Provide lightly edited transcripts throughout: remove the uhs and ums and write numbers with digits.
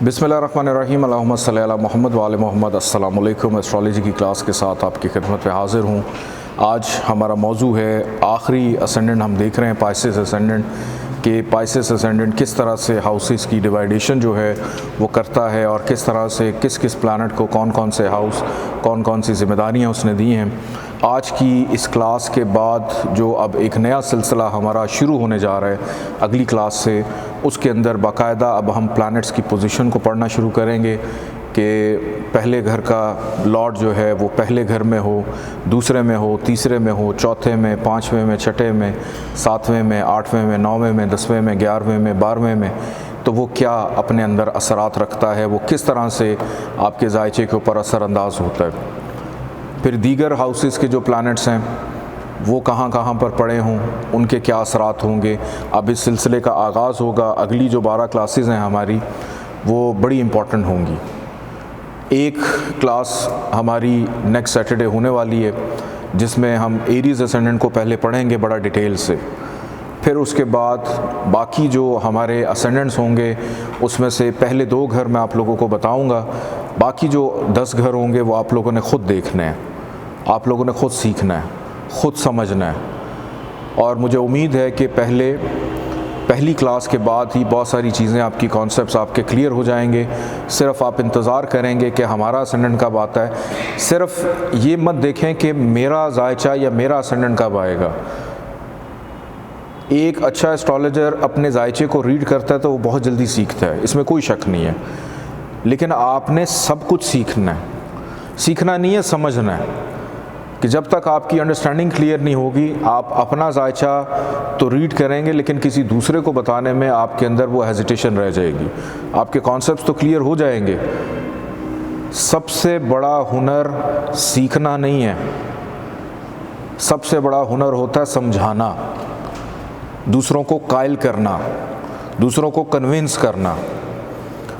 बिस्मिल्लाहिर्रहमानिर्रहीम अल्लाहुम्मा सल्ली अला मुहम्मद व आले मुहम्मद। अस्सलाम वालेकुम। एस्ट्रोलॉजी की क्लास के साथ आपकी खिदमत में हाज़िर हूँ। आज हमारा मौजू है आखिरी असेंडेंट। हम देख रहे हैं पाइसेस असेंडेंट कि पाइसेस असेंडेंट किस तरह से हाउसेस की डिवाइडेशन जो है वो करता है और किस तरह से किस किस प्लैनेट को कौन कौन से हाउस कौन कौन सी ज़िम्मेदारियाँ उसने दी हैं। आज की इस क्लास के बाद जो अब एक नया सिलसिला हमारा शुरू होने जा रहा है अगली क्लास से, उसके अंदर बाकायदा अब हम प्लैनेट्स की पोजीशन को पढ़ना शुरू करेंगे कि पहले घर का लॉर्ड जो है वो पहले घर में हो, दूसरे में हो, तीसरे में हो, चौथे में, पाँचवें में, छठे में, सातवें में, आठवें में, नौवें में, 10वें में, 11वें में, 12वें में, तो वो क्या अपने अंदर असरात रखता है, वो किस तरह से आपके जायचे के ऊपर असरअंदाज होता है। फिर दीगर हाउसेस के जो प्लैनेट्स हैं वो कहाँ कहाँ पर पड़े हों, उनके क्या असरात होंगे। अब इस सिलसिले का आगाज़ होगा। अगली जो 12 क्लासेस हैं हमारी वो बड़ी इम्पॉर्टेंट होंगी। एक क्लास हमारी नेक्स्ट सैटरडे होने वाली है जिसमें हम एरीज़ असेंडेंट को पहले पढ़ेंगे बड़ा डिटेल से। फिर उसके बाद बाकी जो हमारे असेंडेंट्स होंगे उसमें से पहले 2 घर मैं आप लोगों को बताऊंगा, बाकी जो 10 घर होंगे वो आप लोगों ने ख़ुद देखने हैं, आप लोगों ने ख़ुद सीखना है, ख़ुद समझना है। और मुझे उम्मीद है कि पहली क्लास के बाद ही बहुत सारी चीज़ें आपकी कॉन्सेप्ट्स आपके क्लियर हो जाएंगे। सिर्फ आप इंतज़ार करेंगे कि हमारा असेंडेंट कब आता है। सिर्फ ये मत देखें कि मेरा जायचा या मेरा असेंडेंट कब आएगा। एक अच्छा एस्ट्रोलॉजर अपने जायचे को रीड करता है तो वो बहुत जल्दी सीखता है, इसमें कोई शक नहीं है। लेकिन आपने सब कुछ सीखना है, सीखना नहीं है, समझना है। कि जब तक आपकी अंडरस्टैंडिंग क्लियर नहीं होगी, आप अपना जायचा तो रीड करेंगे लेकिन किसी दूसरे को बताने में आपके अंदर वो हेजिटेशन रह जाएगी। आपके कॉन्सेप्ट्स तो क्लियर हो जाएंगे। सबसे बड़ा हुनर सीखना नहीं है, सबसे बड़ा हुनर होता है समझाना, दूसरों को कायल करना, दूसरों को कन्विंस करना।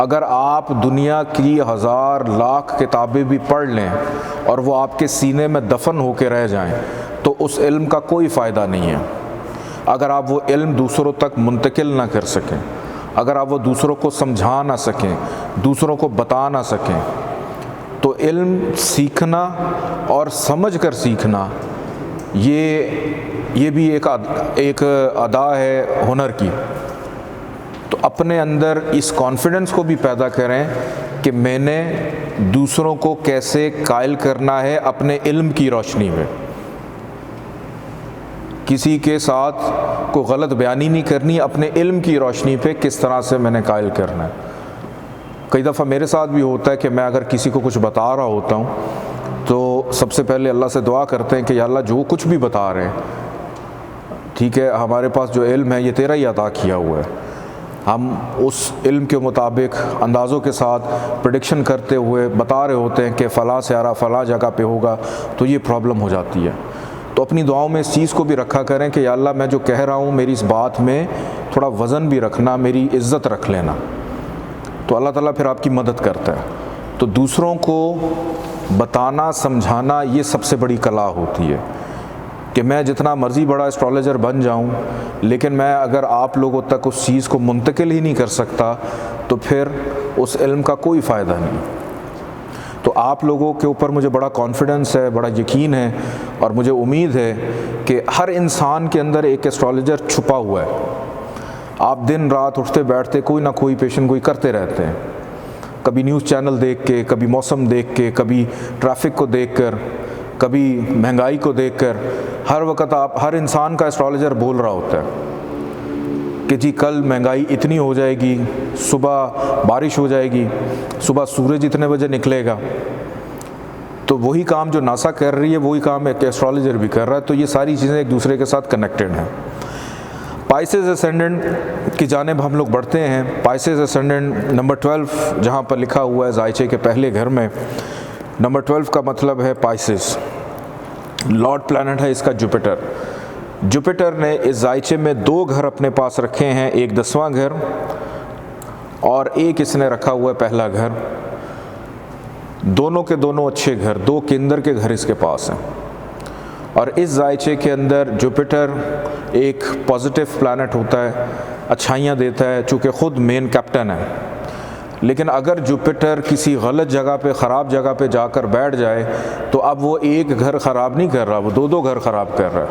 अगर आप दुनिया की 1000 लाख किताबें भी पढ़ लें और वो आपके सीने में दफन होकर रह जाएं तो उस इल्म का कोई फ़ायदा नहीं है। अगर आप वो इल्म दूसरों तक मुंतकिल ना कर सकें, अगर आप वो दूसरों को समझा ना सकें, दूसरों को बता ना सकें, तो इल्म सीखना और समझ कर सीखना ये भी एक अदा है हुनर की। तो अपने अंदर इस कॉन्फिडेंस को भी पैदा करें कि मैंने दूसरों को कैसे कायल करना है अपने इल्म की रोशनी में। किसी के साथ कोई गलत बयानी नहीं करनी, अपने इल्म की रोशनी पे किस तरह से मैंने कायल करना है। कई दफ़ा मेरे साथ भी होता है कि मैं अगर किसी को कुछ बता रहा होता हूँ तो सबसे पहले अल्लाह से दुआ करते हैं कि या अल्लाह जो कुछ भी बता रहे हैं, ठीक है, हमारे पास जो इल्म है ये तेरा ही अता किया हुआ है। हम उस इल्म के मुताबिक अंदाज़ों के साथ प्रेडिक्शन करते हुए बता रहे होते हैं कि फ़लाँ स्यारा फ़लाँ जगह पे होगा, तो ये प्रॉब्लम हो जाती है। तो अपनी दुआओं में इस चीज़ को भी रखा करें कि या अल्लाह मैं जो कह रहा हूँ मेरी इस बात में थोड़ा वज़न भी रखना, मेरी इज़्ज़त रख लेना। तो अल्लाह ताला फिर आपकी मदद करता है। तो दूसरों को बताना, समझाना, ये सबसे बड़ी कला होती है कि मैं जितना मर्ज़ी बड़ा एस्ट्रोलॉजर बन जाऊं, लेकिन मैं अगर आप लोगों तक उस चीज़ को मुंतकिल ही नहीं कर सकता तो फिर उस इल्म का कोई फ़ायदा नहीं। तो आप लोगों के ऊपर मुझे बड़ा कॉन्फिडेंस है, बड़ा यकीन है और मुझे उम्मीद है कि हर इंसान के अंदर एक एस्ट्रोलॉजर छुपा हुआ है। आप दिन रात उठते बैठते कोई ना कोई पेशन गोई करते रहते हैं, कभी न्यूज़ चैनल देख के, कभी मौसम देख के, कभी ट्रैफिक को देख कर, कभी महंगाई को देखकर। हर वक्त आप हर इंसान का एस्ट्रोलॉजर बोल रहा होता है कि जी कल महंगाई इतनी हो जाएगी, सुबह बारिश हो जाएगी, सुबह सूरज इतने बजे निकलेगा। तो वही काम जो नासा कर रही है वही काम एक एस्ट्रोलॉजर भी कर रहा है। तो ये सारी चीज़ें एक दूसरे के साथ कनेक्टेड हैं। पाइसेस असेंडेंट की जानिब हम लोग बढ़ते हैं। पाइसेस असेंडेंट नंबर 12 जहाँ पर लिखा हुआ है जायचे के पहले घर में, नंबर 12 का मतलब है पाइसेस। लॉर्ड प्लैनेट है इसका जुपिटर। जुपिटर ने इस जायचे में 2 घर अपने पास रखे हैं, एक 10वां घर और एक इसने रखा हुआ है पहला घर। दोनों के दोनों अच्छे घर, 2 केंद्र के घर इसके पास हैं। और इस जायचे के अंदर जुपिटर एक पॉजिटिव प्लैनेट होता है, अच्छाइयाँ देता है, चूँकि ख़ुद मेन कैप्टन है। लेकिन अगर जुपिटर किसी गलत जगह पे, ख़राब जगह पे जाकर बैठ जाए तो अब वो एक घर ख़राब नहीं कर रहा, वो दो दो घर ख़राब कर रहा है।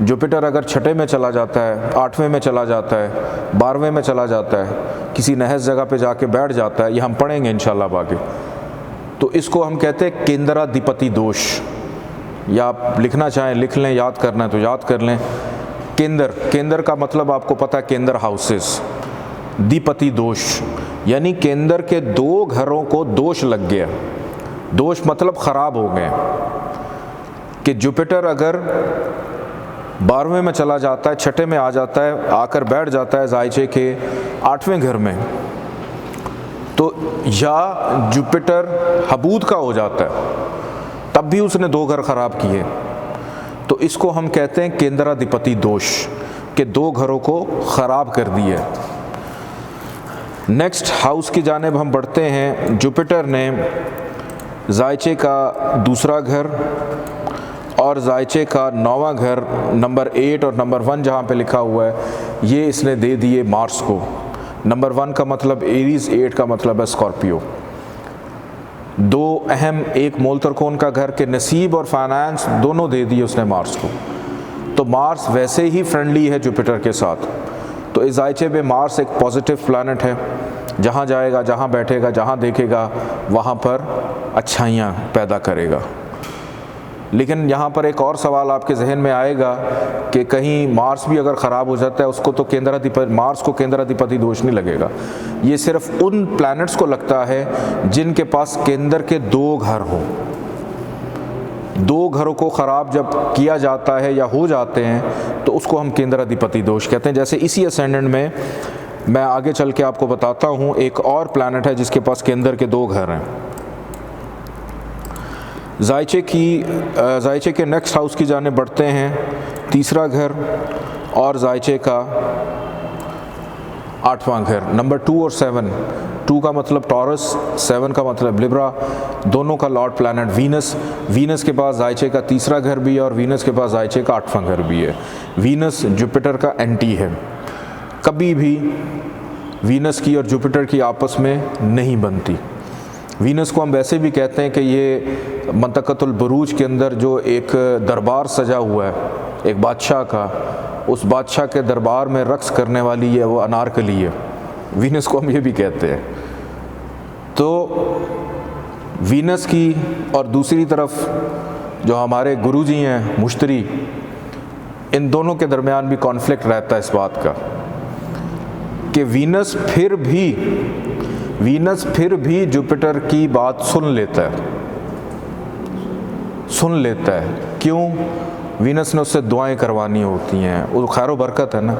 जुपिटर अगर छठे में चला जाता है, आठवें में चला जाता है, 12वें में चला जाता है, किसी नहस जगह पे जाके बैठ जाता है, ये हम पढ़ेंगे इंशाल्लाह आगे, तो इसको हम कहते हैं केंद्राधिपति दोष। या आप लिखना चाहें लिख लें, याद करना है तो याद कर लें। केंद्र का मतलब आपको पता है, केंद्र हाउसेस, अधिपति दोष, यानी केंद्र के दो घरों को दोष लग गया। दोष मतलब ख़राब हो गए कि जुपिटर अगर 12वें में चला जाता है, छठे में आ जाता है, आकर बैठ जाता है जायचे के 8वें घर में, तो या जुपिटर हबूद का हो जाता है, तब भी उसने दो घर ख़राब किए, तो इसको हम कहते हैं केंद्राधिपति दोष, कि दो घरों को ख़राब कर दिए। नेक्स्ट हाउस की जानिब हम बढ़ते हैं। जुपिटर ने जायचे का दूसरा घर और जायचे का 9वां घर, नंबर 8 और नंबर 1 जहाँ पे लिखा हुआ है, ये इसने दे दिए मार्स को। नंबर 1 का मतलब एरीज, 8 का मतलब है स्कॉर्पियो। दो अहम, एक मूल त्रिकोण का घर के नसीब और फाइनेंस दोनों दे दिए उसने मार्स को। तो मार्स वैसे ही फ्रेंडली है जुपिटर के साथ, तो इस जायचे में मार्स एक पॉजिटिव प्लैनेट है, जहाँ जाएगा, जहाँ बैठेगा, जहाँ देखेगा वहाँ पर अच्छाइयाँ पैदा करेगा। लेकिन यहाँ पर एक और सवाल आपके जहन में आएगा कि कहीं मार्स भी अगर ख़राब हो जाता है, उसको तो मार्स को केंद्राधिपति दोष नहीं लगेगा। ये सिर्फ उन प्लैनेट्स को लगता है जिनके पास केंद्र के दो घर हों। दो घरों को ख़राब जब किया जाता है या हो जाते हैं तो उसको हम केंद्राधिपति दोष कहते हैं। जैसे इसी असेंडेंट में मैं आगे चल के आपको बताता हूँ, एक और प्लैनेट है जिसके पास केंद्र के दो घर हैं। जायचे के नेक्स्ट हाउस की जाने बढ़ते हैं। तीसरा घर और जायचे का 8वां घर, नंबर 2 और 7। 2 का मतलब टॉरस, 7 का मतलब लिब्रा, दोनों का लॉर्ड प्लैनेट वीनस। वीनस के पास जायचे का तीसरा घर भी है और वीनस के पास जायचे का 8वां घर भी है। वीनस जुपिटर का एंटी है, कभी भी वीनस की और जुपिटर की आपस में नहीं बनती। वीनस को हम वैसे भी कहते हैं कि ये मंतक़तुल बुरूज के अंदर जो एक दरबार सजा हुआ है एक बादशाह का, उस बादशाह के दरबार में रक्स करने वाली है वो अनारकली है, वीनस को हम ये भी कहते हैं। तो वीनस की और दूसरी तरफ जो हमारे गुरुजी हैं मुश्तरी, इन दोनों के दरमियान भी कॉन्फ्लिक्ट रहता है इस बात का कि वीनस फिर भी जुपिटर की बात सुन लेता है। क्यों? वीनस ने उससे दुआएं करवानी होती हैं, वो खैर व बरकत है ना,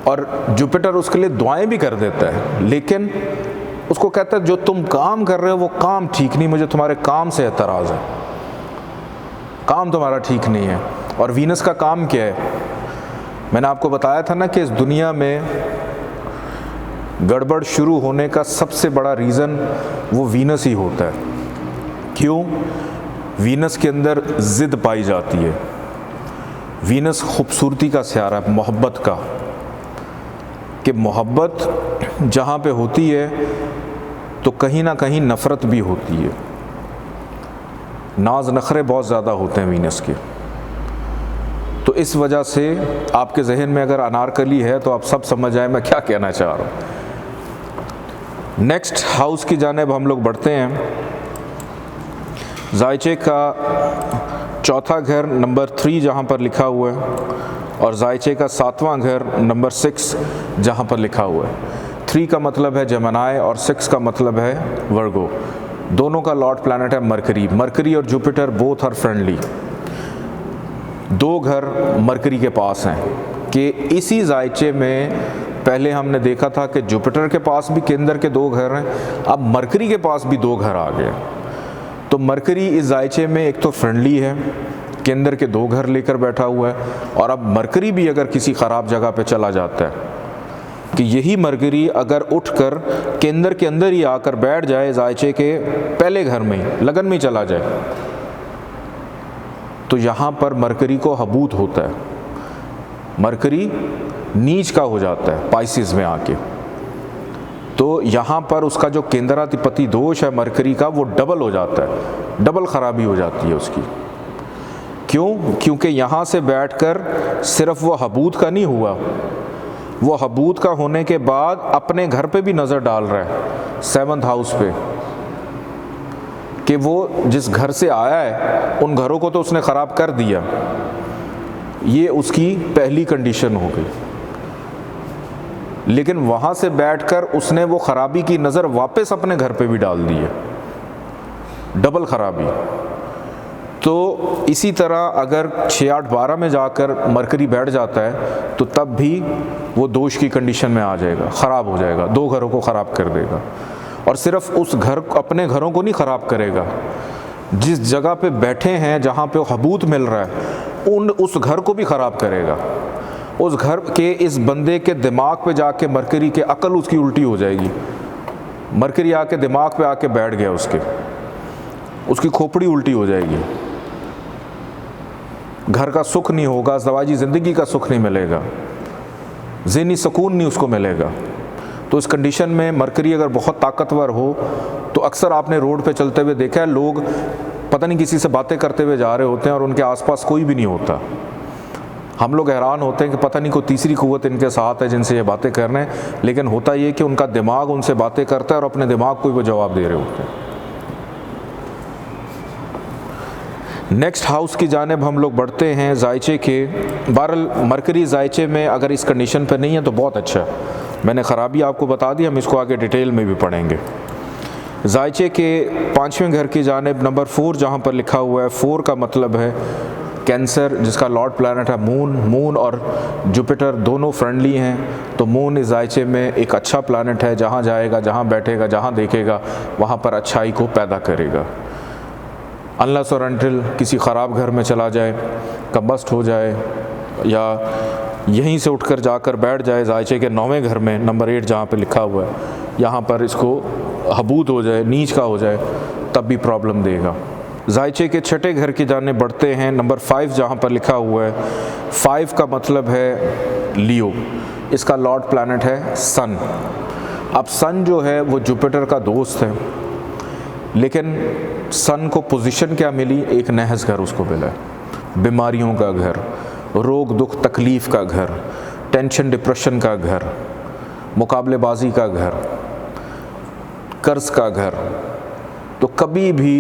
और जुपिटर उसके लिए दुआएं भी कर देता है, लेकिन उसको कहता है जो तुम काम कर रहे हो वो काम ठीक नहीं, मुझे तुम्हारे काम से एतराज़ है, काम तुम्हारा ठीक नहीं है। और वीनस का काम क्या है? मैंने आपको बताया था ना कि इस दुनिया में गड़बड़ शुरू होने का सबसे बड़ा रीज़न वो वीनस ही होता है। क्यों? वीनस के अंदर ज़िद पाई जाती है। वीनस खूबसूरती का सियारा है, मोहब्बत का, कि मोहब्बत जहाँ पे होती है तो कहीं ना कहीं नफ़रत भी होती है, नाज नखरे बहुत ज़्यादा होते हैं वीनस के। तो इस वजह से आपके जहन में अगर अनारकली है तो आप सब समझ आए मैं क्या कहना चाह रहा हूँ। नेक्स्ट हाउस की जानिब हम लोग बढ़ते हैं। जायचे का चौथा घर नंबर 3 जहाँ पर लिखा हुआ है, और जायचे का 7वां घर नंबर 6 जहाँ पर लिखा हुआ है। 3 का मतलब है जमनाई और 6 का मतलब है वर्गो। दोनों का लॉर्ड प्लैनेट है मरकरी। मरकरी और जुपिटर बोथ आर फ्रेंडली। दो घर मरकरी के पास हैं कि इसी जायचे में पहले हमने देखा था कि जुपिटर के पास भी केंद्र के दो घर हैं, अब मरकरी के पास भी दो घर आ गए। तो मरकरी इस जायचे में एक तो फ्रेंडली है, केंद्र के दो घर लेकर बैठा हुआ है, और अब मरकरी भी अगर किसी ख़राब जगह पे चला जाता है कि यही मरकरी अगर उठकर केंद्र के अंदर ही आकर बैठ जाए जायचे के पहले घर में ही, लगन में चला जाए, तो यहाँ पर मरकरी को हबूत होता है, मरकरी नीच का हो जाता है पाइसिस में आके। तो यहाँ पर उसका जो केंद्राधिपति दोष है मरकरी का, वो डबल हो जाता है, डबल खराबी हो जाती है उसकी। क्यों? क्योंकि यहाँ से बैठकर सिर्फ वो हबूद का नहीं हुआ, वो हबूद का होने के बाद अपने घर पे भी नज़र डाल रहा है, 7th हाउस पे, कि वो जिस घर से आया है उन घरों को तो उसने ख़राब कर दिया। ये उसकी पहली कंडीशन हो गई। लेकिन वहाँ से बैठकर उसने वो ख़राबी की नज़र वापस अपने घर पे भी डाल दी है, डबल ख़राबी। तो इसी तरह अगर 6, 8, 12 में जाकर मरकरी बैठ जाता है तो तब भी वो दोष की कंडीशन में आ जाएगा, ख़राब हो जाएगा, 2 घरों को ख़राब कर देगा। और सिर्फ उस घर, अपने घरों को नहीं ख़राब करेगा, जिस जगह पे बैठे हैं जहाँ पे हबूत मिल रहा है उस घर को भी ख़राब करेगा। उस घर के इस बंदे के दिमाग पे जाके मरकरी के अकल उसकी उल्टी हो जाएगी। मरकरी आके दिमाग पे आके बैठ गया उसकी खोपड़ी उल्टी हो जाएगी, घर का सुख नहीं होगा, ज़वाजी ज़िंदगी का सुख नहीं मिलेगा, ज़हनी सुकून नहीं उसको मिलेगा। तो इस कंडीशन में मरकरी अगर बहुत ताकतवर हो तो अक्सर आपने रोड पे चलते हुए देखा है, लोग पता नहीं किसी से बातें करते हुए जा रहे होते हैं और उनके आसपास कोई भी नहीं होता। हम लोग हैरान होते हैं कि पता नहीं कोई तीसरी कुव्वत इनके साथ है जिनसे ये बातें कर रहे हैं, लेकिन होता ये कि उनका दिमाग उनसे बातें करता है और अपने दिमाग को ही वो जवाब दे रहे होते हैं। नेक्स्ट हाउस की जानिब हम लोग बढ़ते हैं, जायचे के। बहरहाल मरकरी जायचे में अगर इस कंडीशन पर नहीं है तो बहुत अच्छा है, मैंने ख़राबी आपको बता दी, हम इसको आगे डिटेल में भी पढ़ेंगे। जायचे के 5वें घर की जानिब नंबर 4 जहाँ पर लिखा हुआ है, 4 का मतलब है कैंसर, जिसका लॉर्ड प्लैनेट है मून और जुपिटर दोनों फ्रेंडली हैं। तो मून इस जायचे में एक अच्छा प्लैनेट है, जहाँ जाएगा, जहाँ बैठेगा, जहाँ देखेगा वहाँ पर अच्छाई को पैदा करेगा। अनलेस और अनटिल किसी ख़राब घर में चला जाए, कम्बस्ट हो जाए, या यहीं से उठकर जाकर बैठ जाए जायचे के 9वें घर में नंबर 8 जहाँ पे लिखा हुआ है, यहाँ पर इसको हबूद हो जाए, नीच का हो जाए, तब भी प्रॉब्लम देगा। जायचे के 6ठे घर की जानिब बढ़ते हैं, नंबर 5 जहाँ पर लिखा हुआ है। 5 का मतलब है लियो, इसका लॉर्ड प्लैनेट है सन। अब सन जो है वो जुपिटर का दोस्त है, लेकिन सन को पोजीशन क्या मिली? एक नहस घर उसको मिला है, बीमारियों का घर, रोग दुख तकलीफ़ का घर, टेंशन डिप्रेशन का घर, मुकाबलेबाजी का घर, कर्ज का घर। तो कभी भी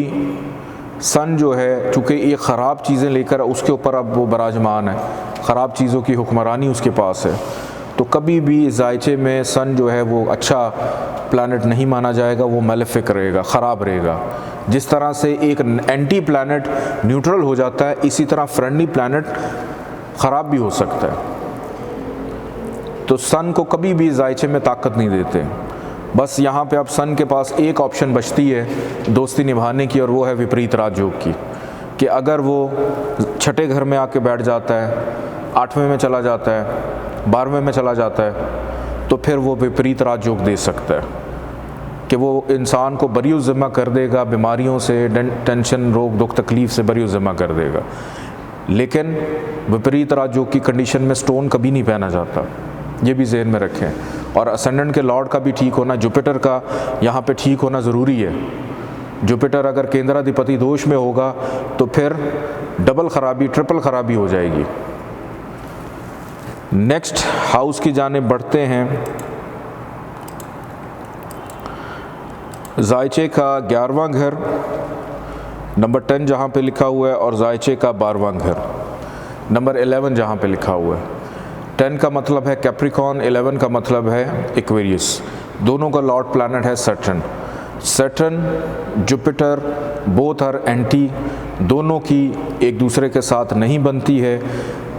सन जो है, चूँकि ये ख़राब चीज़ें लेकर उसके ऊपर अब वो बराजमान है, ख़राब चीज़ों की हुक्मरानी उसके पास है, तो कभी भी जायचे में सन जो है वो अच्छा प्लैनेट नहीं माना जाएगा, वो मैलेफिक रहेगा, ख़राब रहेगा। जिस तरह से एक एंटी प्लैनेट न्यूट्रल हो जाता है, इसी तरह फ्रेंडली प्लैनेट ख़राब भी हो सकता है। तो सन को कभी भी जायचे में ताकत नहीं देते। बस यहाँ पे अब सन के पास एक ऑप्शन बचती है दोस्ती निभाने की, और वो है विपरीत राजयोग की, कि अगर वो 6ठे घर में आके बैठ जाता है, 8वें में चला जाता है, 12वें में चला जाता है, तो फिर वो विपरीत राजयोग दे सकता है कि वो इंसान को बरी ज़िम्मा कर देगा, बीमारियों से, टेंशन, रोग दुख तकलीफ़ से बरी ज़िम्मा कर देगा। लेकिन विपरीत राजयोग की कंडीशन में स्टोन कभी नहीं पहना जाता, ये भी जहन में रखें। और असेंडेंट के लॉर्ड का भी ठीक होना, जुपिटर का यहाँ पे ठीक होना ज़रूरी है। जुपिटर अगर केंद्राधिपति दोष में होगा तो फिर डबल ख़राबी, ट्रिपल ख़राबी हो जाएगी। नेक्स्ट हाउस की जानिब बढ़ते हैं। जायचे का 11वां घर नंबर 10 जहाँ पे लिखा हुआ है, और जायचे का 12वां घर नंबर 11 जहाँ पे लिखा हुआ है। 10 का मतलब है कैप्रिकॉन, 11 का मतलब है एक्वेरियस। दोनों का लॉर्ड प्लैनेट है Saturn. Saturn Jupiter both are anti, दोनों की एक दूसरे के साथ नहीं बनती है।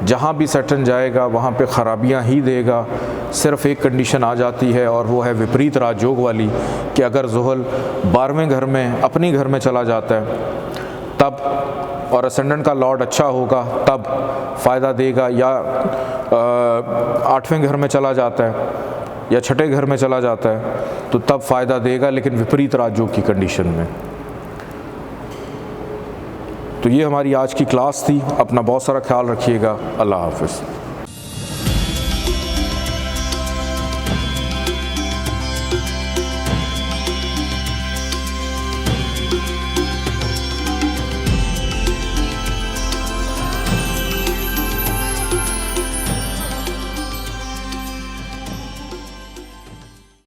जहाँ भी सैटर्न जाएगा वहाँ पे ख़राबियाँ ही देगा। सिर्फ एक कंडीशन आ जाती है, और वो है विपरीत राजयोग वाली, कि अगर ज़ुहल 12वें घर में अपनी घर में चला जाता है तब, और असेंडेंट का लॉर्ड अच्छा होगा तब फ़ायदा देगा, या 8वें घर में चला जाता है या 6ठे घर में चला जाता है तो तब फ़ायदा देगा, लेकिन विपरीत राजयोग की कंडीशन में। तो ये हमारी आज की क्लास थी। अपना बहुत सारा ख्याल रखिएगा। अल्लाह हाफ़िज़।